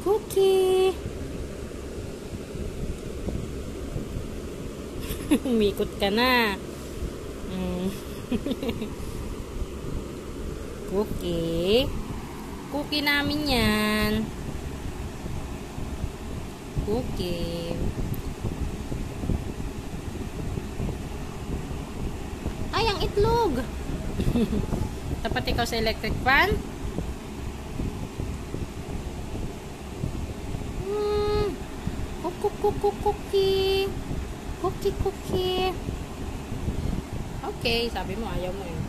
Cookie! Umikot ka na. Cookie. Cookie namin yan. Cookie. Ay, ang itlog. Tapat ikaw sa electric fan. Cookie. Cookie. Okay, sabi mo ayaw mo eh.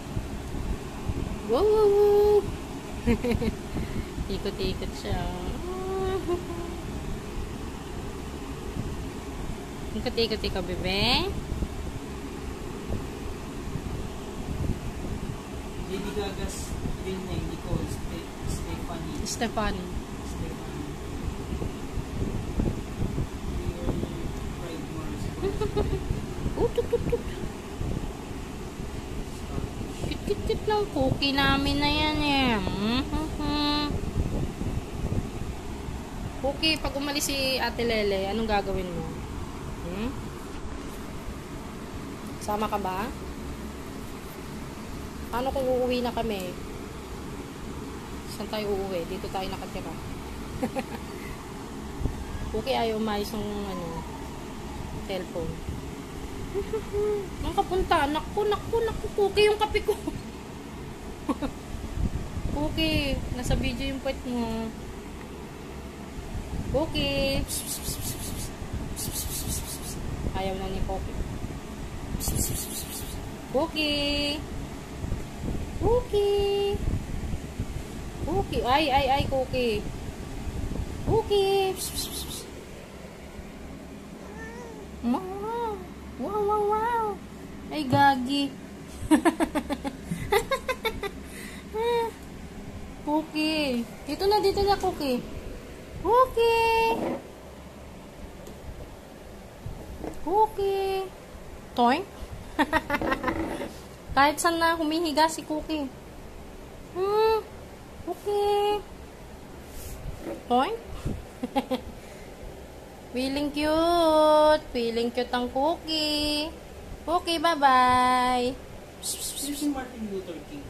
Wow. Ikot-ikot siya. Ikot-ikot ikaw, bebe. Lady Gaga's real name, Nicole Stephanie. Kit-kit ng cookie namin na yan eh. Cookie, pag umalis si Ate Lele, anong gagawin mo? Sama ka ba? Paano kung uuwi na kami? Saan tayo uuwi? Dito tayo nakatira. Cookie, ayaw umayos ng cellphone. Nang kapunta, naku, Cookie, yung kape ko. Cookie, nasa video yung puwet mo. Cookie. Ayaw na ni Cookie. Cookie. Ay, Cookie. Cookie. Wow. Ay, gagi. Cookie. Dito na, Cookie. Cookie. Toy? Kahit saan na humihiga si Cookie. Cookie. Toy? Feeling cute ang Cookie. Cookie, bye-bye. Si Martin Luther King.